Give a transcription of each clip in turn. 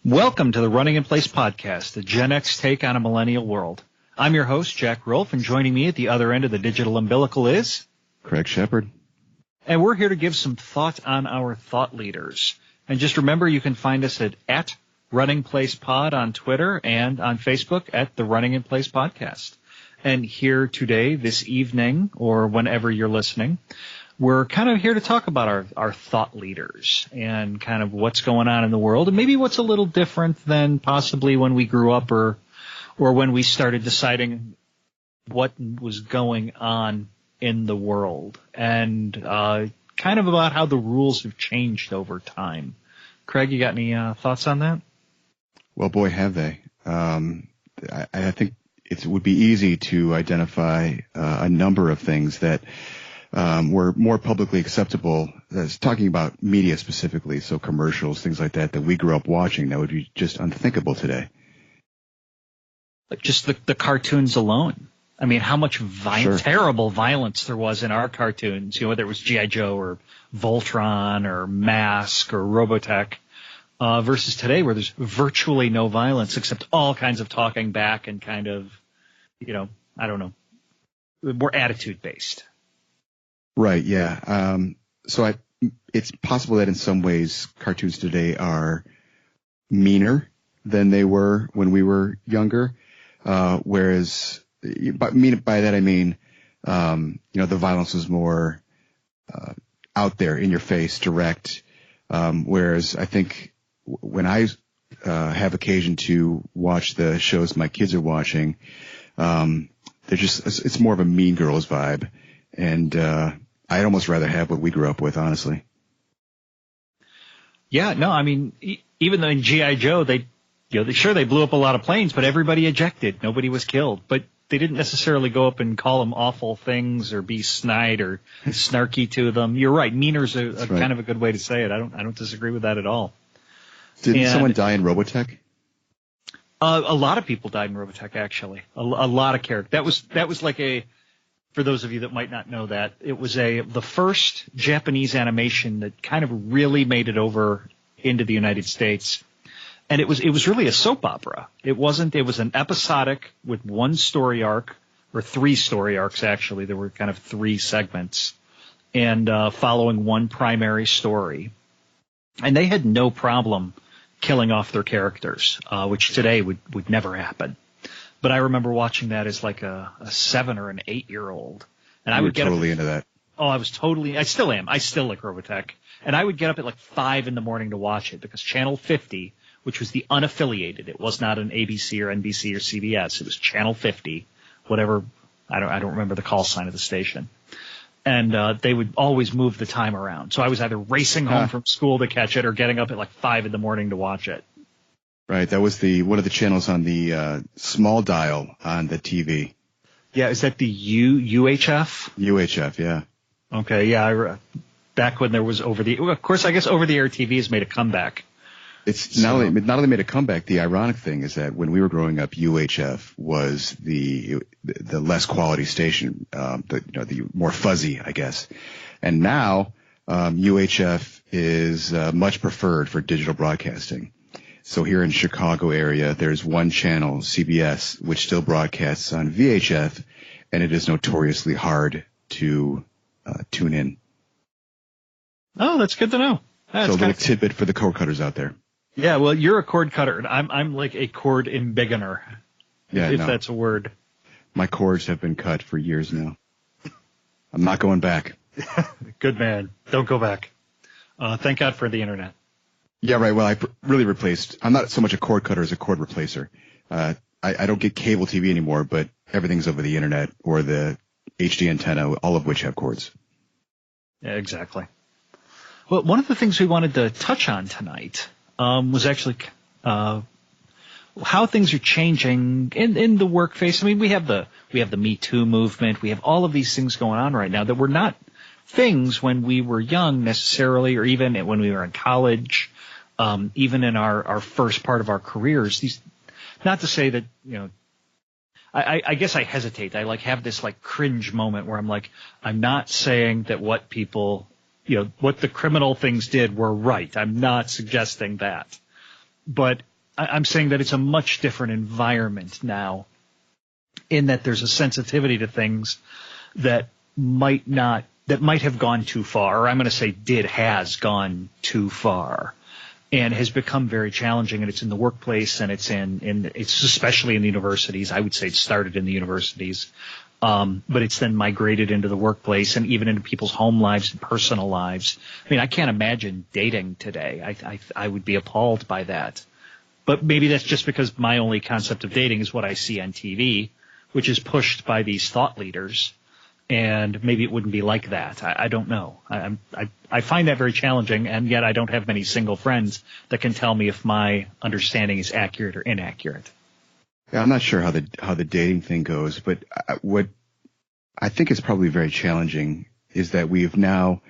Welcome to the Running in Place podcast, the Gen X take on a millennial world. I'm your host, Jack Rolfe, and joining me at the other end of the digital umbilical is Craig Shepard. And we're here to give some thought on our thought leaders. And just remember, you can find us at Running Place Pod on Twitter and on Facebook at the Running in Place podcast. And here today, this evening, or whenever you're listening, we're kind of here to talk about our thought leaders and kind of what's going on in the world and maybe what's a little different than possibly when we grew up or when we started deciding what was going on in the world and kind of about how the rules have changed over time. Craig, you got any thoughts on that? Well, boy, have they. I think it would be easy to identify a number of things that were more publicly acceptable, as talking about media specifically, so commercials, things like that we grew up watching that would be just unthinkable today. Like just the cartoons alone. I mean, how much terrible violence there was in our cartoons, whether it was G.I. Joe or Voltron or Mask or Robotech, versus today where there's virtually no violence except all kinds of talking back and kind of, I don't know, more attitude-based. Right, yeah. So it's possible that in some ways cartoons today are meaner than they were when we were younger, whereas by that I mean, the violence was more out there, in your face, direct, whereas I think when I have occasion to watch the shows my kids are watching, it's more of a Mean Girls vibe, and I'd almost rather have what we grew up with, honestly. Yeah, no, I mean, even though in G.I. Joe, they blew up a lot of planes, but everybody ejected. Nobody was killed. But they didn't necessarily go up and call them awful things or be snide or snarky to them. You're right. Meaner's a kind of a good way to say it. I don't disagree with that at all. Didn't someone die in Robotech? A lot of people died in Robotech, actually. A lot of characters. That was like for those of you that might not know that, it was the first Japanese animation that kind of really made it over into the United States. And it was really a soap opera. It was an episodic with one story arc, or three story arcs actually. There were kind of three segments, and following one primary story. And they had no problem killing off their characters, which today would never happen. But I remember watching that as like a 7 or an 8-year-old. And I would get totally into that. Oh, I still am. I still like Robotech. And I would get up at like 5 in the morning to watch it because Channel 50, which was the unaffiliated, it was not an ABC or NBC or CBS. It was Channel 50, whatever. I don't remember the call sign of the station. And they would always move the time around. So I was either racing home from school to catch it or getting up at like 5 in the morning to watch it. Right, that was one of the channels on the small dial on the TV. Yeah, is that the UHF? UHF, yeah. Okay, yeah. Back when there was of course, I guess over-the-air TV has made a comeback. It's not only made a comeback. The ironic thing is that when we were growing up, UHF was the less quality station, the more fuzzy, I guess. And now UHF is much preferred for digital broadcasting. So here in Chicago area, there's one channel, CBS, which still broadcasts on VHF, and it is notoriously hard to tune in. Oh, that's good to know. So a little tidbit for the cord cutters out there. Yeah, well, you're a cord cutter. I'm like a cord embiggener, if that's a word. My cords have been cut for years now. I'm not going back. Good man. Don't go back. Thank God for the internet. Yeah, right. Well, I'm not so much a cord cutter as a cord replacer. I don't get cable TV anymore, but everything's over the internet or the HD antenna, all of which have cords. Yeah, exactly. Well, one of the things we wanted to touch on tonight was actually how things are changing in the workplace. I mean, we have the Me Too movement. We have all of these things going on right now that were not things when we were young necessarily, or even when we were in college, even in our first part of our careers. These, not to say that, I guess I hesitate. I have this cringe moment where I'm not saying that what people, what the criminal things did were right. I'm not suggesting that. But I'm saying that it's a much different environment now, in that there's a sensitivity to things that might have gone too far, or I'm going to say has gone too far, and has become very challenging. And it's in the workplace, and it's it's especially in the universities. I would say it started in the universities, but it's then migrated into the workplace and even into people's home lives and personal lives. I mean, I can't imagine dating today. I would be appalled by that. But maybe that's just because my only concept of dating is what I see on TV, which is pushed by these thought leaders. And maybe it wouldn't be like that. I don't know. I find that very challenging, and yet I don't have many single friends that can tell me if my understanding is accurate or inaccurate. Yeah, I'm not sure how the dating thing goes, but what I think is probably very challenging is that we've now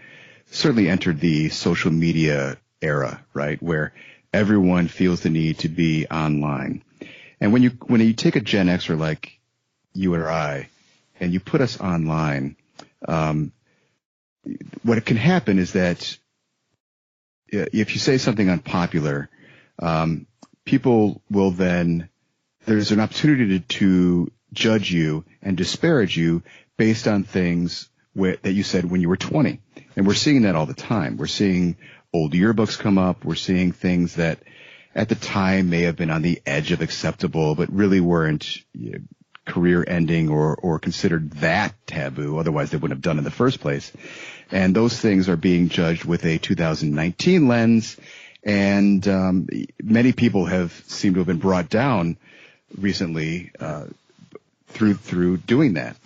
certainly entered the social media era, right, where everyone feels the need to be online. And when you take a Gen Xer like you or I, and you put us online, what can happen is that if you say something unpopular, people will then, there's an opportunity to judge you and disparage you based on things that you said when you were 20. And we're seeing that all the time. We're seeing old yearbooks come up. We're seeing things that at the time may have been on the edge of acceptable, but really weren't career ending or considered that taboo. Otherwise, they wouldn't have done it in the first place. And those things are being judged with a 2019 lens. And many people seem to have been brought down recently through doing that.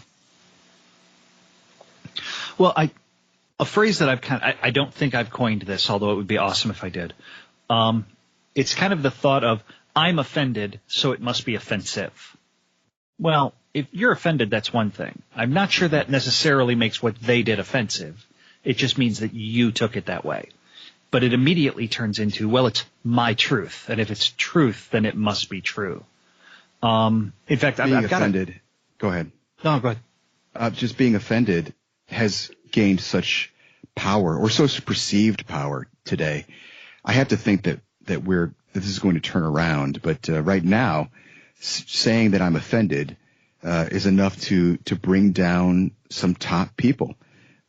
Well, a phrase that I don't think I've coined this, although it would be awesome if I did. It's kind of the thought of, I'm offended, so it must be offensive. Well, if you're offended, that's one thing. I'm not sure that necessarily makes what they did offensive. It just means that you took it that way. But it immediately turns into, well, it's my truth. And if it's truth, then it must be true. In fact, I've got offended. Go ahead. No, go ahead. Just being offended has gained such power, or so perceived power today. I have to think that this is going to turn around. But right now, saying that I'm offended is enough to bring down some top people.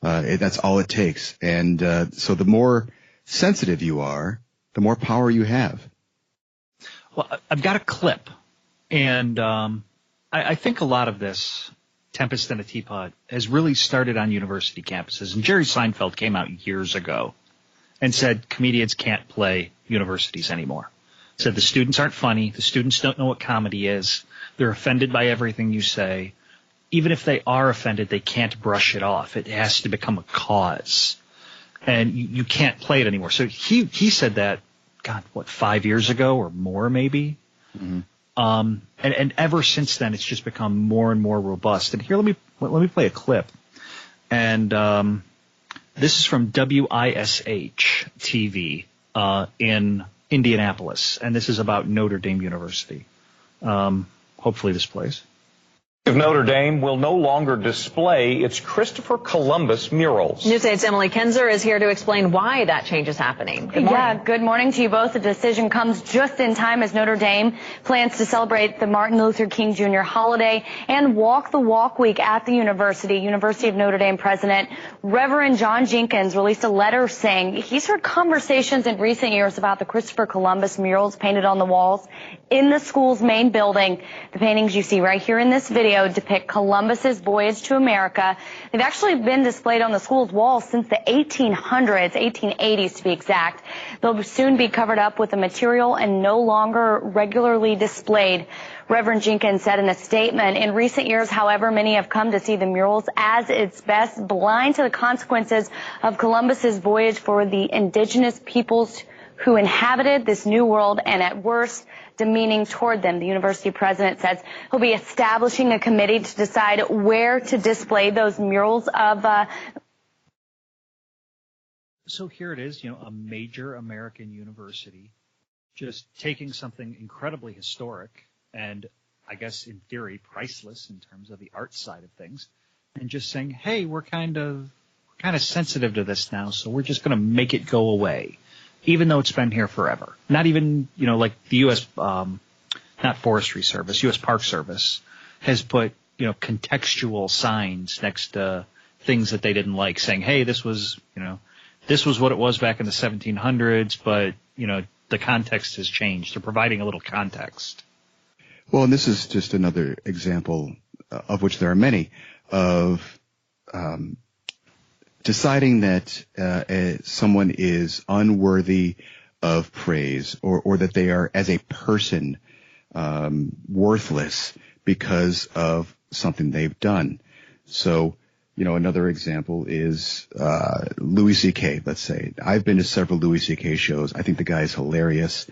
That's all it takes. And so the more sensitive you are, the more power you have. Well, I've got a clip, and I think a lot of this Tempest in a Teapot has really started on university campuses. And Jerry Seinfeld came out years ago and said comedians can't play universities anymore. Said the students aren't funny. The students don't know what comedy is. They're offended by everything you say. Even if they are offended, they can't brush it off. It has to become a cause. And you can't play it anymore. So he said that, 5 years ago or more maybe? Mm-hmm. And ever since then, it's just become more and more robust. And here, let me play a clip. And this is from WISH TV in Indianapolis, and this is about Notre Dame University. Hopefully this plays. Of Notre Dame will no longer display its Christopher Columbus murals. News 8's Emily Kinzer is here to explain why that change is happening. Good morning. Yeah, good morning to you both. The decision comes just in time as Notre Dame plans to celebrate the Martin Luther King Jr. holiday and Walk the Walk Week at the university. University of Notre Dame President Reverend John Jenkins released a letter saying he's heard conversations in recent years about the Christopher Columbus murals painted on the walls in the school's main building. The paintings you see right here in this video depict Columbus's voyage to America. They've actually been displayed on the school's walls since the 1800s, 1880s to be exact. They'll soon be covered up with the material and no longer regularly displayed. Reverend Jenkins said in a statement, in recent years, however, many have come to see the murals as its best, blind to the consequences of Columbus's voyage for the indigenous peoples who inhabited this new world, and at worst, demeaning toward them. The university president says he'll be establishing a committee to decide where to display those murals of. So here it is, a major American university just taking something incredibly historic and I guess in theory priceless in terms of the art side of things, and just saying, hey, we're kind of sensitive to this now, so we're just going to make it go away. even though it's been here forever. Not even, like the U.S., not Forestry Service, U.S. Park Service has put, contextual signs next to things that they didn't like, saying, hey, this was what it was back in the 1700s, but, the context has changed. They're providing a little context. Well, and this is just another example, of which there are many, of deciding that someone is unworthy of praise, or that they are, as a person, worthless because of something they've done. So, another example is Louis C.K., let's say. I've been to several Louis C.K. shows. I think the guy is hilarious.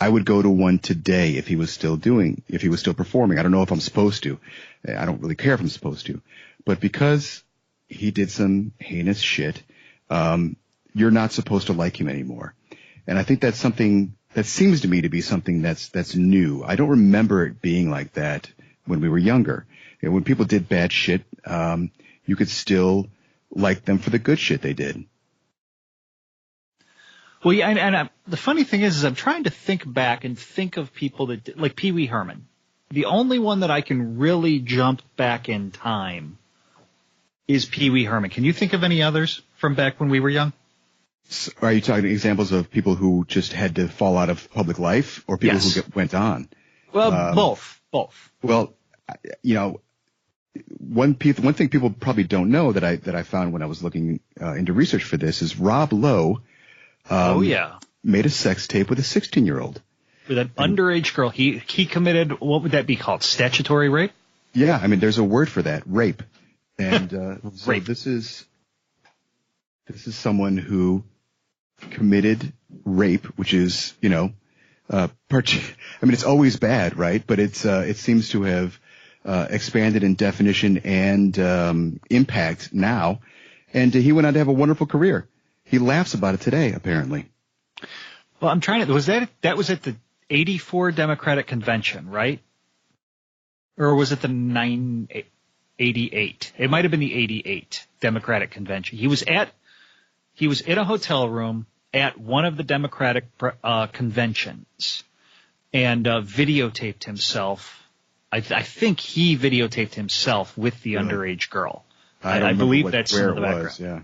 I would go to one today if he was still performing. I don't know if I'm supposed to. I don't really care if I'm supposed to. But because he did some heinous shit, you're not supposed to like him anymore. And I think that's something that seems to me to be something that's new. I don't remember it being like that when we were younger. And when people did bad shit, you could still like them for the good shit they did. Well, yeah, and the funny thing is I'm trying to think back and think of people that did, like Pee Wee Herman. The only one that I can really jump back in time is Pee Wee Herman. Can you think of any others from back when we were young? So are you talking examples of people who just had to fall out of public life, or people who went on? Well, both. Well, one thing people probably don't know that I found when I was looking into research for this is Rob Lowe. Made a sex tape with a 16-year-old. With an underage girl. He committed, what would that be called? Statutory rape? Yeah, I mean, there's a word for that, rape. And so rape. This is someone who committed rape, which is, it's always bad, right? But it seems to have expanded in definition and impact now. And he went on to have a wonderful career. He laughs about it today, apparently. Well, I'm trying to, that was at the 84 Democratic Convention, right? Or was it the 88? It might have been the 88 Democratic Convention. He was in a hotel room at one of the Democratic conventions and videotaped himself. I think he videotaped himself with the underage girl. I believe that's where it was. Yeah.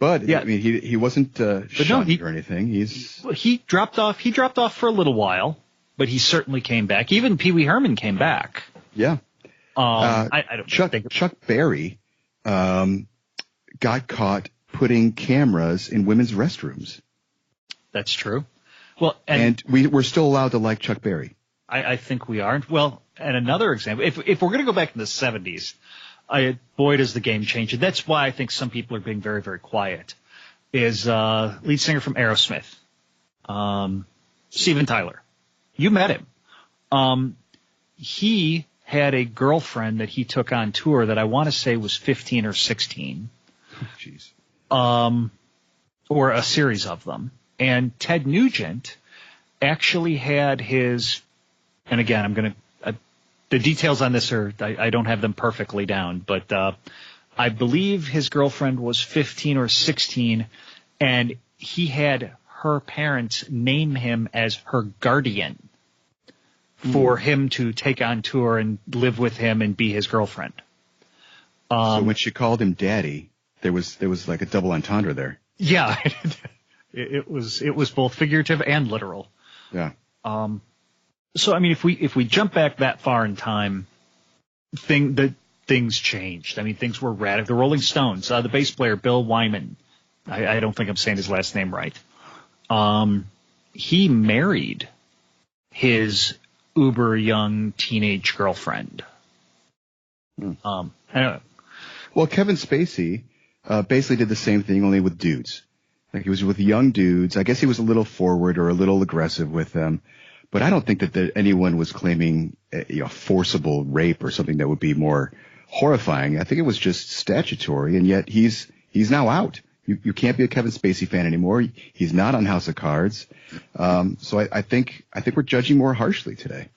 But yeah, I mean, he wasn't shunned or anything. He dropped off. He dropped off for a little while, but he certainly came back. Even Pee Wee Herman came back. Yeah. I don't think Chuck Berry got caught putting cameras in women's restrooms. That's true. Well, and we're still allowed to like Chuck Berry. I think we are. Well, and another example, if we're going to go back in the 70s. Boy, does the game change. And that's why I think some people are being very, very quiet, is lead singer from Aerosmith, Steven Tyler. You met him. He had a girlfriend that he took on tour that I want to say was 15 or 16. Jeez. Or a series of them. And Ted Nugent actually had his, and again, I'm going to, the details on this I don't have them perfectly down, but I believe his girlfriend was 15 or 16, and he had her parents name him as her guardian for him to take on tour and live with him and be his girlfriend. So when she called him daddy, there was like a double entendre there. Yeah, it was both figurative and literal. Yeah. So, I mean, if we jump back that far in time, things changed. I mean, things were radical. The Rolling Stones, the bass player, Bill Wyman, I don't think I'm saying his last name right. He married his uber young teenage girlfriend. I don't know. Well, Kevin Spacey basically did the same thing, only with dudes. Like, he was with young dudes. I guess he was a little forward or a little aggressive with them. But I don't think that anyone was claiming forcible rape or something that would be more horrifying. I think it was just statutory, and yet he's now out. You can't be a Kevin Spacey fan anymore. He's not on House of Cards. So I think we're judging more harshly today.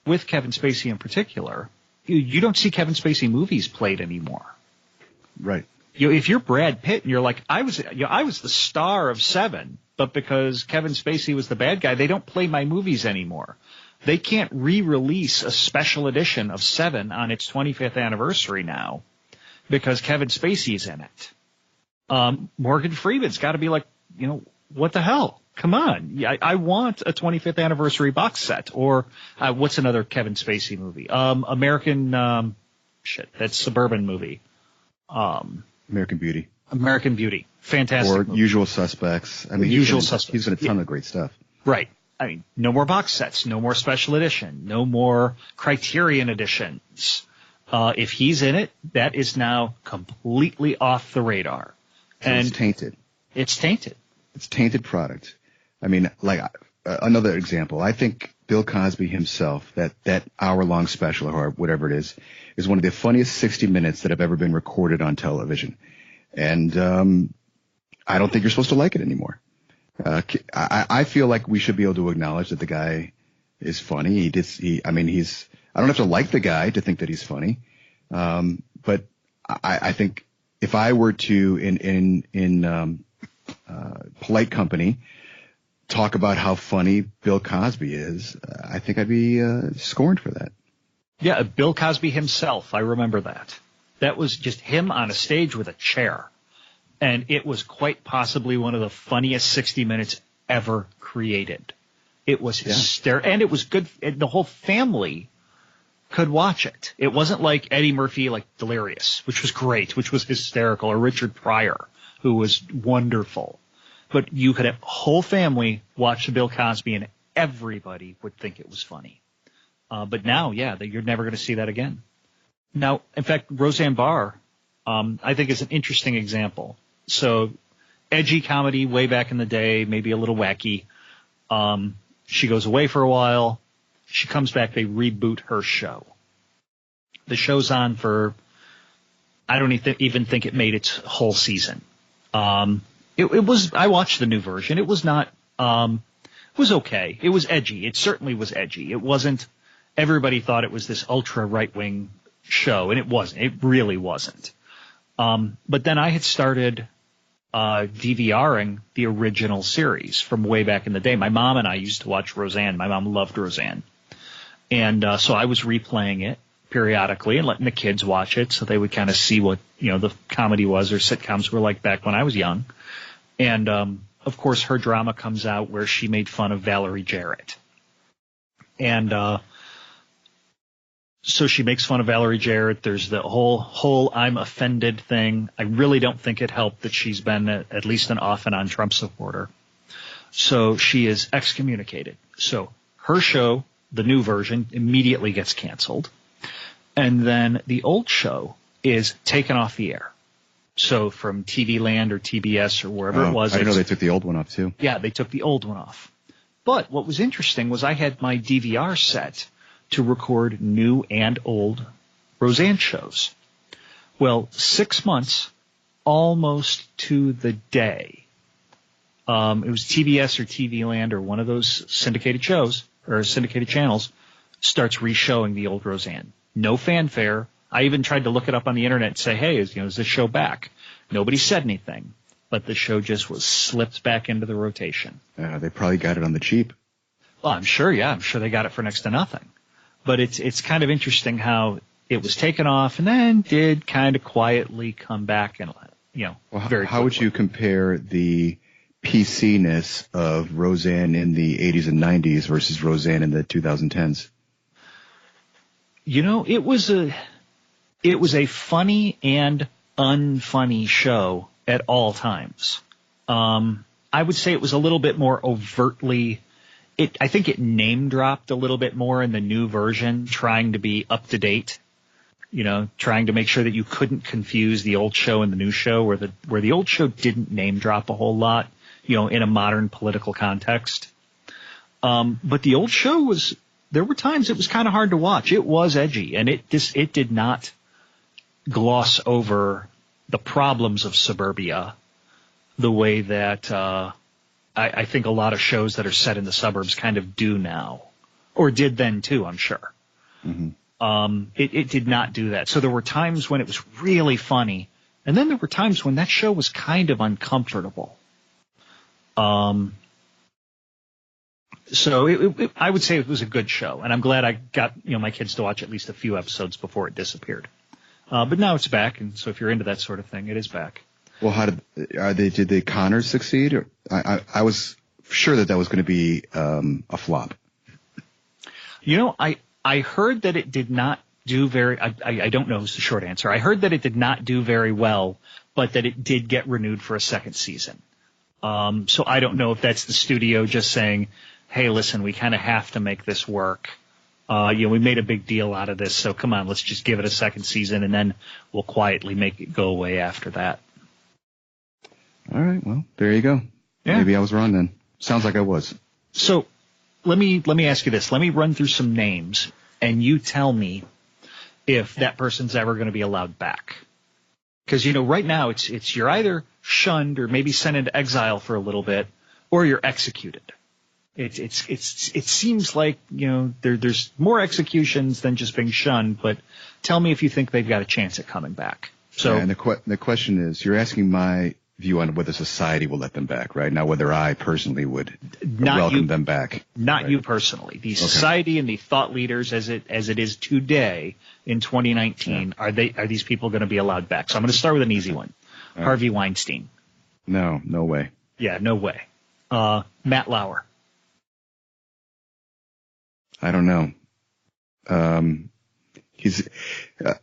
With Kevin Spacey in particular, you don't see Kevin Spacey movies played anymore. Right. if you're Brad Pitt and you're like, I was the star of Seven, but because Kevin Spacey was the bad guy, they don't play my movies anymore. They can't re-release a special edition of Seven on its 25th anniversary now because Kevin Spacey's in it. Morgan Freeman's got to be like, what the hell? Come on. I want a 25th anniversary box set. Or what's another Kevin Spacey movie? That suburban movie. American Beauty. American Beauty. Fantastic Or movie. Usual Suspects. I mean, Usual Suspects. He's been a ton of great stuff. Right. I mean, no more box sets, no more special edition, no more Criterion editions. If he's in it, that is now completely off the radar. So and it's tainted. It's tainted. It's tainted product. I mean, like another example, I think Bill Cosby himself, that hour-long special or whatever it is one of the funniest 60 minutes that have ever been recorded on television. And I don't think you're supposed to like it anymore. I feel like we should be able to acknowledge that the guy is funny. I don't have to like the guy to think that he's funny. But I think if I were to in polite company talk about how funny Bill Cosby is, I think I'd be scorned for that. Yeah, Bill Cosby himself. I remember that. That was just him on a stage with a chair. And it was quite possibly one of the funniest 60 minutes ever created. It was hysterical. And it was good. The whole family could watch it. It wasn't like Eddie Murphy, like Delirious, which was great, which was hysterical, or Richard Pryor, who was wonderful. But you could have a whole family watch the Bill Cosby and everybody would think it was funny. But now, you're never going to see that again. Now, in fact, Roseanne Barr, I think is an interesting example. So edgy comedy way back in the day, maybe a little wacky. She goes away for a while. She comes back. They reboot her show. The show's on for, I don't even think it made its whole season. It was, I watched the new version. It was not, it was okay. It was edgy. It certainly was edgy. It wasn't, everybody thought it was this ultra right-wing show, and it wasn't. It really wasn't. But then I had started DVRing the original series from way back in the day. My mom and I used to watch Roseanne. My mom loved Roseanne. And so I was replaying it periodically and letting the kids watch it so they would kind of see what, the comedy was or sitcoms were like back when I was young. And, of course, her drama comes out where she made fun of Valerie Jarrett. And so she makes fun of Valerie Jarrett. There's the whole I'm offended thing. I really don't think it helped that she's been at least an off and on Trump supporter. So she is excommunicated. So her show, the new version, immediately gets canceled. And then the old show is taken off the air. So from TV Land or TBS or wherever it was. I know they took the old one off too. Yeah, they took the old one off. But what was interesting was I had my DVR set to record new and old Roseanne shows. Well, 6 months, almost to the day, it was TBS or TV Land or one of those syndicated shows or syndicated channels starts re-showing the old Roseanne. No fanfare. I even tried to look it up on the internet and say, hey, is this show back? Nobody said anything, but the show just was slipped back into the rotation. They probably got it on the cheap. Well, I'm sure they got it for next to nothing. But it's kind of interesting how it was taken off and then did kind of quietly come back and, very How would you compare the PC-ness of Roseanne in the 80s and 90s versus Roseanne in the 2010s? It was a funny and unfunny show at all times. I would say it was a little bit more overtly. I think it name dropped a little bit more in the new version, trying to be up to date. Trying to make sure that you couldn't confuse the old show and the new show, where the old show didn't name drop a whole lot, in a modern political context. But the old show there were times it was kind of hard to watch. It was edgy, and it did not gloss over the problems of suburbia the way that I think a lot of shows that are set in the suburbs kind of do now, or did then too, I'm sure. Mm-hmm. It did not do that. So there were times when it was really funny, And then there were times when that show was kind of uncomfortable. So I would say it was a good show, and I'm glad I got my kids to watch at least a few episodes before it disappeared. But now it's back, and so if you're into that sort of thing, it is back. Well, did the Connors succeed? Or, I was sure that was going to be a flop. I heard that it did not do very. I don't know is the short answer. I heard that it did not do very well, but that it did get renewed for a second season. So I don't know if that's the studio just saying, hey, listen, we kind of have to make this work. We made a big deal out of this, so come on, let's just give it a second season, and then we'll quietly make it go away after that. All right, well, there you go. Yeah. Maybe I was wrong then. Sounds like I was. So let me ask you this. Let me run through some names, and you tell me if that person's ever going to be allowed back. Because, right now it's you're either shunned or maybe sent into exile for a little bit, or you're executed. It seems like, there's more executions than just being shunned, but tell me if you think they've got a chance at coming back. So, yeah, and the question is, you're asking my view on whether society will let them back, right? Not whether I personally would welcome them back. Not right? You personally. The society and the thought leaders as it is today in 2019, are these people going to be allowed back? So I'm going to start with an easy one. Harvey Weinstein. No way. Yeah, no way. Matt Lauer. I don't know. He's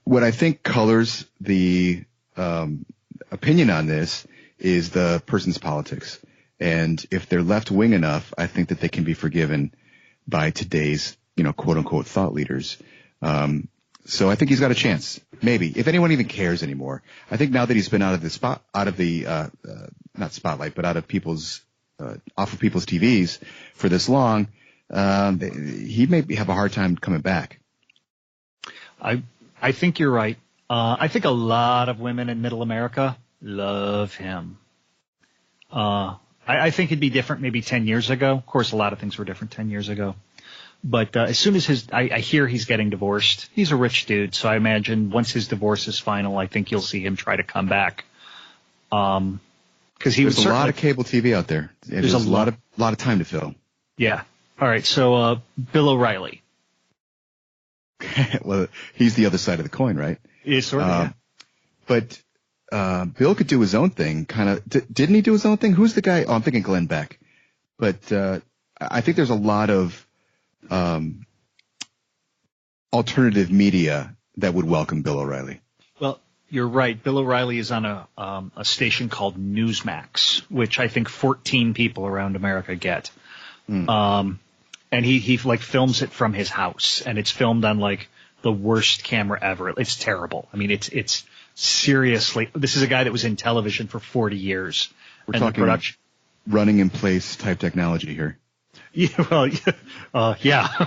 what I think colors the opinion on this is the person's politics. And if they're left wing enough, I think that they can be forgiven by today's, quote unquote thought leaders. So I think he's got a chance. Maybe, if anyone even cares anymore. I think now that he's been out of the not spotlight, but out of off of people's TVs for this long, he may have a hard time coming back. I think you're right. I think a lot of women in middle America love him. I think it'd be different maybe 10 years ago. Of course, a lot of things were different 10 years ago. But as soon as I hear he's getting divorced, he's a rich dude. So I imagine once his divorce is final, I think you'll see him try to come back. Because there's a lot of cable TV out there. There's a lot of time to fill. Yeah. All right. So Bill O'Reilly. Well, he's the other side of the coin, right? Yeah, sort of. Yeah. But Bill could do his own thing, kind of. Didn't he do his own thing? Who's the guy? Oh, I'm thinking Glenn Beck. But I think there's a lot of alternative media that would welcome Bill O'Reilly. Well, you're right. Bill O'Reilly is on a station called Newsmax, which I think 14 people around America get. And he like films it from his house, and it's filmed on like the worst camera ever. It's terrible. I mean, it's seriously. This is a guy that was in television for 40 years. We're talking running in place type technology here. Yeah. Well, yeah.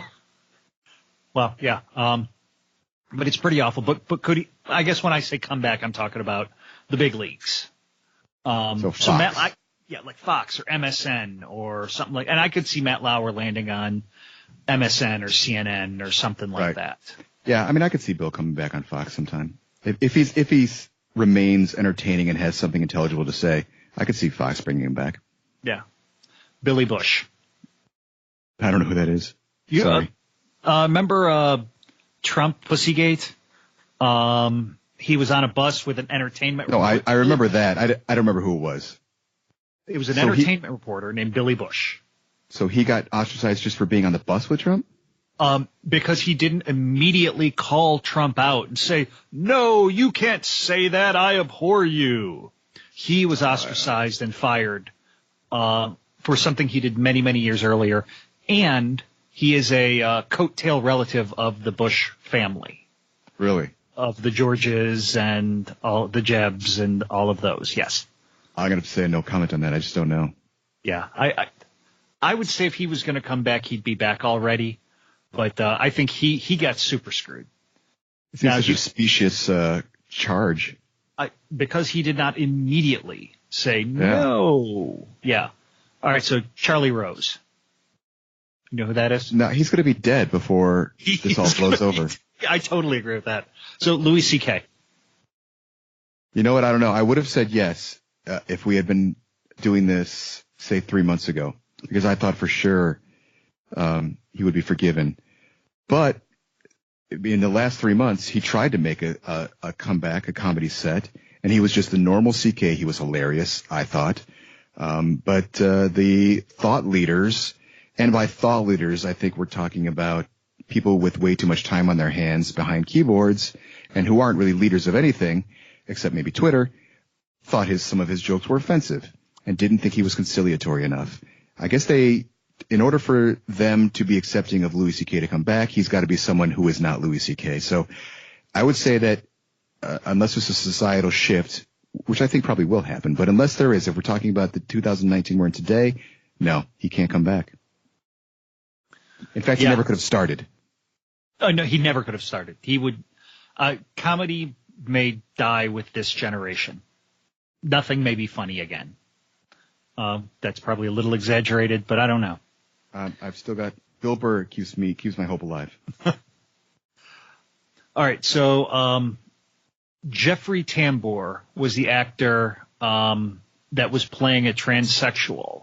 Well, yeah. But it's pretty awful. But could he? I guess when I say come back, I'm talking about the big leagues. So Fox. Like Fox or MSN or something like. And I could see Matt Lauer landing on MSN or CNN or something like that. Yeah, I mean, I could see Bill coming back on Fox sometime if he remains entertaining and has something intelligible to say. I could see Fox bringing him back. Yeah, Billy Bush. I don't know who that is. Sorry. Remember Trump Pussygate? He was on a bus with an entertainment reporter. No, I remember that. I don't remember who it was. It was an entertainment reporter named Billy Bush. So he got ostracized just for being on the bus with Trump? Because he didn't immediately call Trump out and say, no, you can't say that. I abhor you. He was ostracized and fired for something he did many, many years earlier. And he is a coattail relative of the Bush family. Really? Of the Georges and all the Jebs and all of those, yes. I'm going to say no comment on that. I just don't know. Yeah, I would say if he was going to come back, he'd be back already. But I think he got super screwed. It seems such a specious charge. Because he did not immediately say no. Yeah. All right, so Charlie Rose. You know who that is? No, he's going to be dead before this all blows over. I totally agree with that. So Louis C.K. You know what? I don't know. I would have said yes if we had been doing this, say, 3 months ago, because I thought for sure he would be forgiven. But in the last 3 months, he tried to make a comeback, a comedy set, and he was just the normal CK. He was hilarious, I thought. But the thought leaders, and by thought leaders, I think we're talking about people with way too much time on their hands behind keyboards and who aren't really leaders of anything, except maybe Twitter, thought some of his jokes were offensive and didn't think he was conciliatory enough. I guess in order for them to be accepting of Louis C.K. to come back, he's got to be someone who is not Louis C.K. So I would say that unless there's a societal shift, which I think probably will happen, but unless there is, if we're talking about the 2019 we're in today, no, he can't come back. In fact, he never could have started. Oh, no, he never could have started. He would comedy may die with this generation. Nothing may be funny again. That's probably a little exaggerated, but I don't know. I've still got Bill Burr keeps my hope alive. All right, so Jeffrey Tambor was the actor that was playing a transsexual,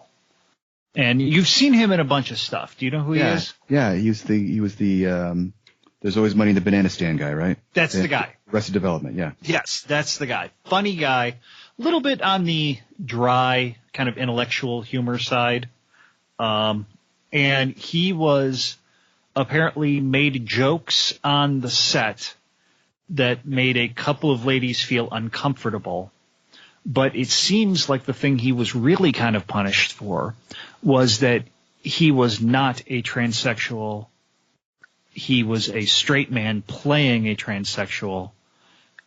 and you've seen him in a bunch of stuff. Do you know who he is? Yeah, he was the There's Always Money in the Banana Stand guy, right? That's the guy. Arrested Development, yeah. Yes, that's the guy. Funny guy, a little bit on the dry kind of intellectual humor side. And he was apparently made jokes on the set that made a couple of ladies feel uncomfortable. But it seems like the thing he was really kind of punished for was that he was not a transsexual. He was a straight man playing a transsexual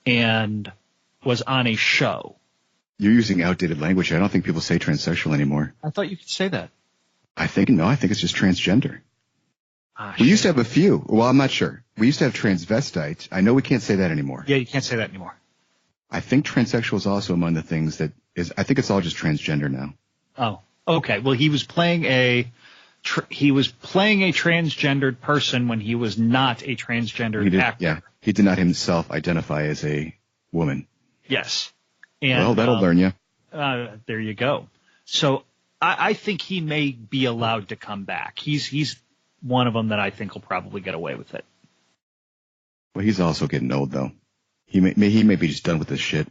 and was on a show. You're using outdated language. I don't think people say transsexual anymore. I thought you could say that. I think it's just transgender. We used to have a few. Well, I'm not sure. We used to have transvestite. I know we can't say that anymore. Yeah, you can't say that anymore. I think transsexual is also among the things that is. I think it's all just transgender now. Oh, okay. Well, he was playing a transgendered person when he was not a transgendered actor. Yeah, he did not himself identify as a woman. Yes. And, well, that'll learn you. There you go. So I think he may be allowed to come back. He's one of them that I think will probably get away with it. Well, he's also getting old, though. He may be just done with this shit.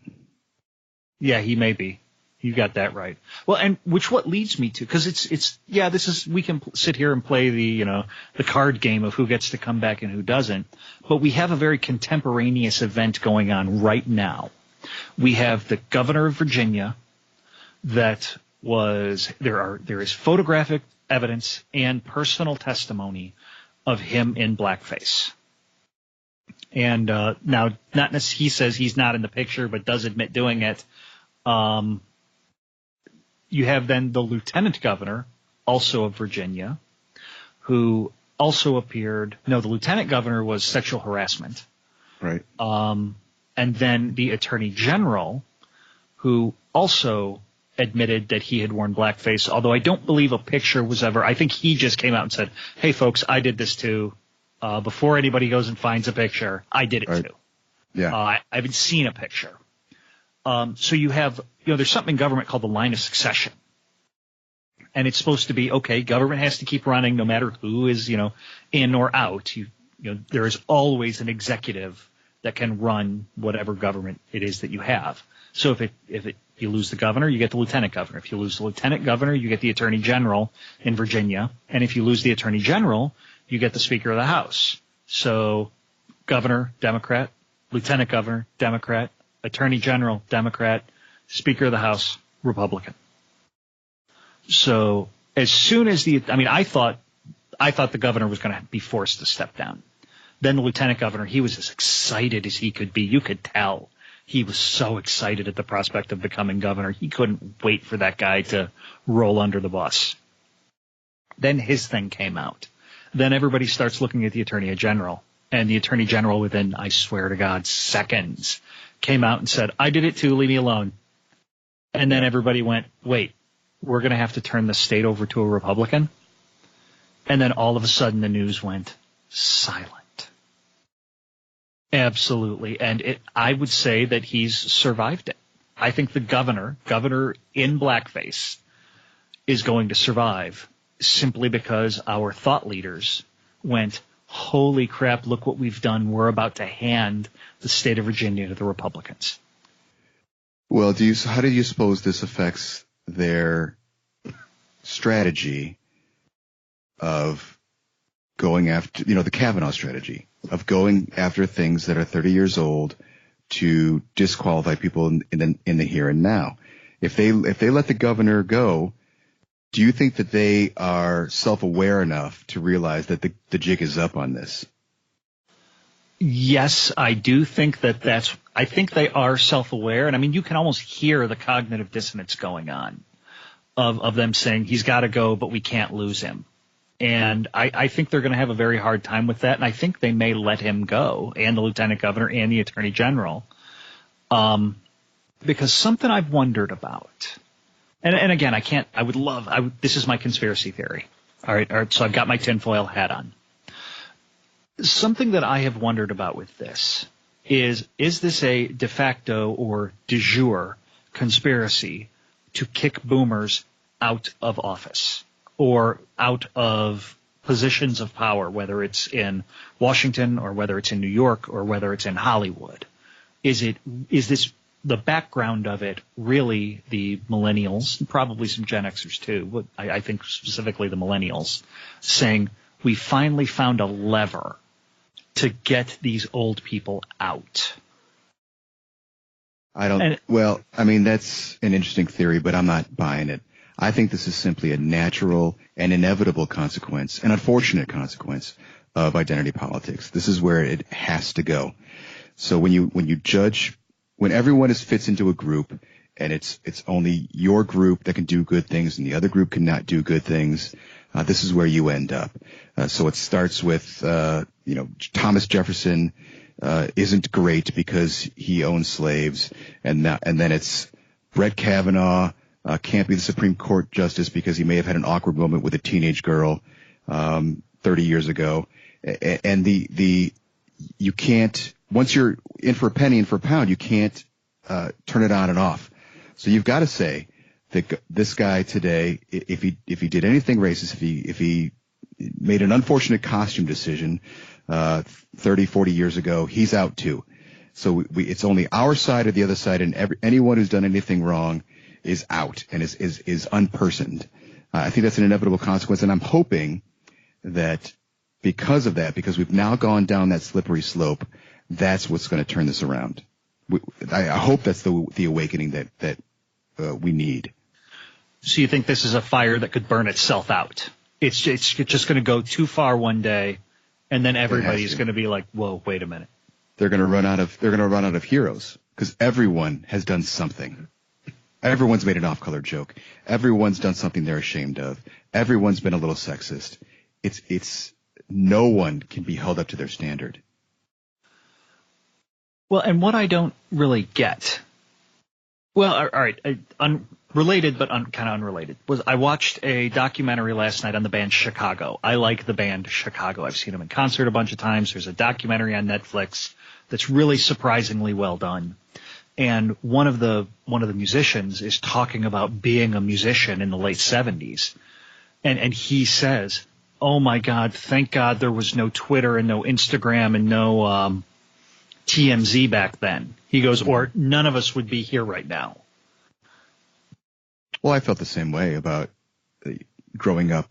Yeah, he may be. You got that right. Well, and what leads me to, because we can sit here and play the card game of who gets to come back and who doesn't, but we have a very contemporaneous event going on right now. We have the governor of Virginia that there is photographic evidence and personal testimony of him in blackface. And now, he says he's not in the picture, but does admit doing it. You have then the lieutenant governor, also of Virginia, who also appeared. No, the lieutenant governor was sexual harassment. Right. And then the attorney general, who also admitted that he had worn blackface, although I don't believe a picture was ever. I think he just came out and said, "Hey, folks, I did this too." Before anybody goes and finds a picture, I did it too. Yeah. I haven't seen a picture. So you have, there's something in government called the line of succession. And it's supposed to be, okay, government has to keep running no matter who is, in or out. There is always an executive that can run whatever government it is that you have. So if you lose the governor, you get the lieutenant governor. If you lose the lieutenant governor, you get the attorney general in Virginia. And if you lose the attorney general, you get the Speaker of the House. So governor, Democrat, lieutenant governor, Democrat, attorney general, Democrat, Speaker of the House, Republican. So as soon as I thought the governor was going to be forced to step down. Then the lieutenant governor, he was as excited as he could be. You could tell he was so excited at the prospect of becoming governor. He couldn't wait for that guy to roll under the bus. Then his thing came out. Then everybody starts looking at the attorney general. And the attorney general, within, I swear to God, seconds, came out and said, "I did it too, leave me alone." And then everybody went, wait, we're going to have to turn the state over to a Republican? And then all of a sudden the news went silent. Absolutely. And I would say that he's survived it. I think the governor in blackface, is going to survive simply because our thought leaders went, holy crap, look what we've done. We're about to hand the state of Virginia to the Republicans. Well, how do you suppose this affects their strategy of going after, the Kavanaugh strategy of going after things that are 30 years old to disqualify people in the here and now? If they let the governor go, do you think that they are self-aware enough to realize that the jig is up on this? Yes, I do think I think they are self-aware. And I mean, you can almost hear the cognitive dissonance going on of them saying he's got to go, but we can't lose him. And I think they're going to have a very hard time with that. And I think they may let him go, and the lieutenant governor and the attorney general. Because something I've wondered about, and again, this is my conspiracy theory. All right. So I've got my tinfoil hat on. Something that I have wondered about with this is this a de facto or de jure conspiracy to kick boomers out of office or out of positions of power, whether it's in Washington or whether it's in New York or whether it's in Hollywood? Is this the background of it really the millennials, and probably some Gen Xers too, but I think specifically the millennials, saying we finally found a lever to get these old people out? That's an interesting theory, but I'm not buying it. I think this is simply a natural and inevitable consequence, an unfortunate consequence of identity politics. This is where it has to go. So when you judge, when everyone fits into a group and it's only your group that can do good things and the other group cannot do good things, this is where you end up. So it starts with, Thomas Jefferson isn't great because he owned slaves, and then it's Brett Kavanaugh can't be the Supreme Court justice because he may have had an awkward moment with a teenage girl 30 years ago, and you can't, once you're in for a penny and for a pound, you can't turn it on and off. So you've got to say that this guy today, if he did anything racist, if he made an unfortunate costume decision 30, 40 years ago, he's out too. So it's only our side or the other side, and anyone who's done anything wrong is out and is unpersoned. I think that's an inevitable consequence, and I'm hoping that because of that, because we've now gone down that slippery slope, that's what's going to turn this around. I hope that's the awakening that we need. So you think this is a fire that could burn itself out? It's just going to go too far one day, and then everybody's going to be like, "Whoa, wait a minute." They're going to run out of heroes because everyone has done something. Everyone's made an off-color joke. Everyone's done something they're ashamed of. Everyone's been a little sexist. It's no one can be held up to their standard. Well, and what I don't really get, well, all right, unrelated but kind of unrelated, was I watched a documentary last night on the band Chicago. I like the band Chicago. I've seen them in concert a bunch of times. There's a documentary on Netflix that's really surprisingly well done. And one of the musicians is talking about being a musician in the late 70s. And he says, "Oh my God, thank God there was no Twitter and no Instagram and no TMZ back then." He goes, "Or none of us would be here right now." Well, I felt the same way about growing up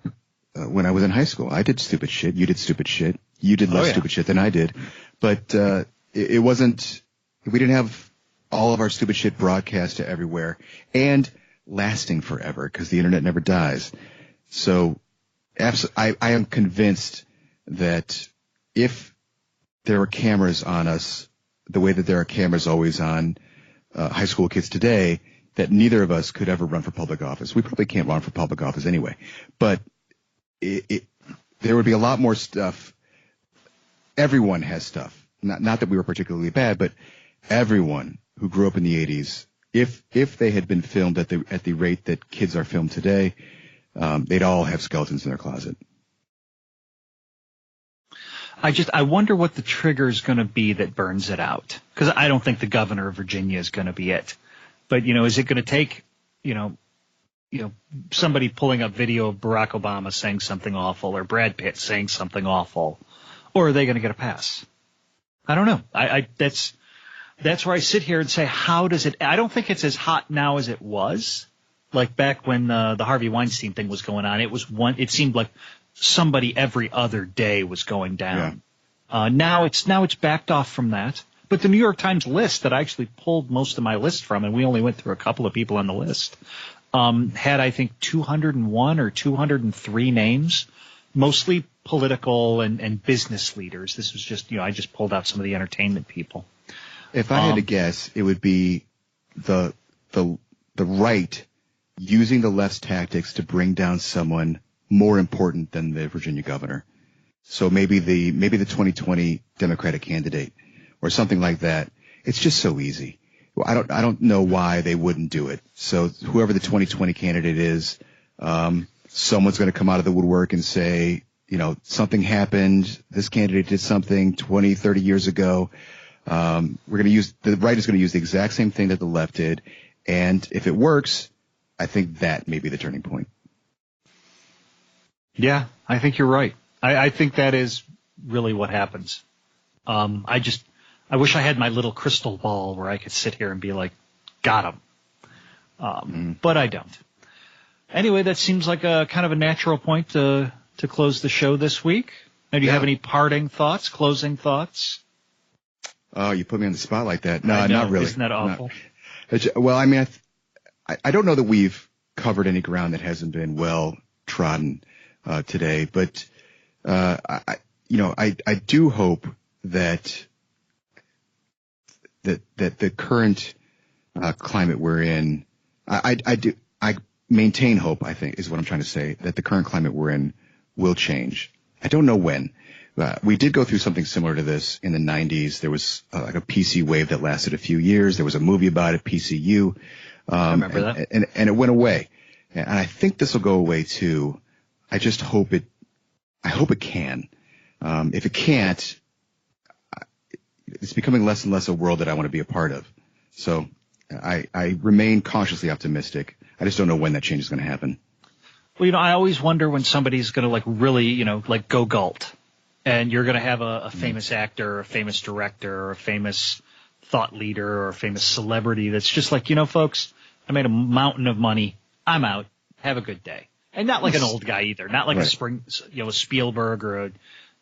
when I was in high school. I did stupid shit. You did stupid shit. You did less stupid shit than I did. But it wasn't – we didn't have all of our stupid shit broadcast to everywhere and lasting forever because the internet never dies. So I am convinced that if there were cameras on us the way that there are cameras always on high school kids today, that neither of us could ever run for public office. We probably can't run for public office anyway. But there would be a lot more stuff. Everyone has stuff. Not that we were particularly bad, but everyone who grew up in the 80s, if they had been filmed at the rate that kids are filmed today, they'd all have skeletons in their closet. I wonder what the trigger is going to be that burns it out. Because I don't think the governor of Virginia is going to be it. But, is it going to take, somebody pulling up video of Barack Obama saying something awful or Brad Pitt saying something awful? Or are they going to get a pass? I don't know. That's where I sit here and say, how does it – I don't think it's as hot now as it was. Like back when the Harvey Weinstein thing was going on, it seemed like somebody every other day was going down. Yeah. Now it's backed off from that. But the New York Times list that I actually pulled most of my list from, and we only went through a couple of people on the list, had, I think, 201 or 203 names, mostly political and business leaders. This was just, I just pulled out some of the entertainment people. If I had to guess, it would be the right using the left's tactics to bring down someone more important than the Virginia governor. So maybe the 2020 Democratic candidate or something like that. It's just so easy. Well, I don't know why they wouldn't do it. So whoever the 2020 candidate is, someone's going to come out of the woodwork and say, something happened. This candidate did something 20, 30 years ago. The right is going to use the exact same thing that the left did. And if it works, I think that may be the turning point. Yeah, I think you're right. I think that is really what happens. I wish I had my little crystal ball where I could sit here and be like, got him. But I don't. Anyway, that seems like a kind of a natural point to close the show this week. Now, do you have any parting thoughts, closing thoughts? Oh, you put me on the spot like that. No, I know, not really. Isn't that awful? Well, I mean, I don't know that we've covered any ground that hasn't been well trodden today, but I do hope that the current climate we're in, I maintain hope, I think, is what I'm trying to say, that the current climate we're in will change. I don't know when. We did go through something similar to this in the 90s. There was like a PC wave that lasted a few years. There was a movie about it, PCU. I remember that. And it went away. And I think this will go away too. I just hope it can. If it can't, it's becoming less and less a world that I want to be a part of. So I remain cautiously optimistic. I just don't know when that change is going to happen. Well, I always wonder when somebody's going to really, go galt. And you're going to have a famous actor or a famous director or a famous thought leader or a famous celebrity that's just like, folks, I made a mountain of money. I'm out. Have a good day. And not like an old guy either. Not like a Spielberg or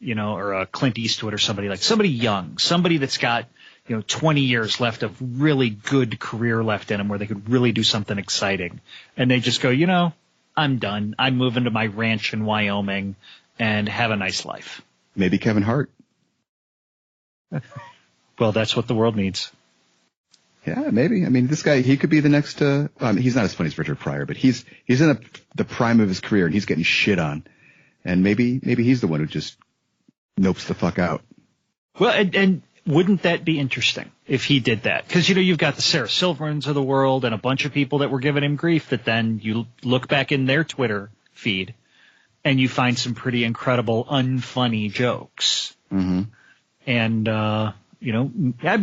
a Clint Eastwood or somebody young, somebody that's got, 20 years left of really good career left in them where they could really do something exciting. And they just go, I'm done. I'm moving to my ranch in Wyoming and have a nice life. Maybe Kevin Hart. Well, that's what the world needs. Yeah, maybe. I mean, this guy, he could be the next, he's not as funny as Richard Pryor, but he's in the prime of his career and he's getting shit on. And maybe he's the one who just nopes the fuck out. Well, and wouldn't that be interesting if he did that? Because, you've got the Sarah Silvermans of the world and a bunch of people that were giving him grief that then you look back in their Twitter feed and you find some pretty incredible, unfunny jokes. Mm-hmm. And,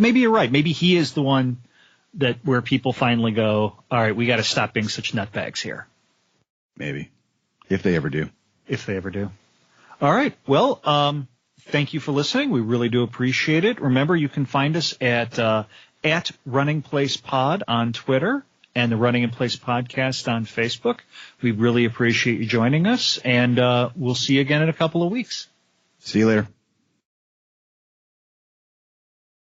maybe you're right. Maybe he is the one where people finally go, all right, we got to stop being such nutbags here. Maybe. If they ever do. All right. Well, thank you for listening. We really do appreciate it. Remember, you can find us at Running Place Pod on Twitter and the Running in Place podcast on Facebook. We really appreciate you joining us, and we'll see you again in a couple of weeks. See you later.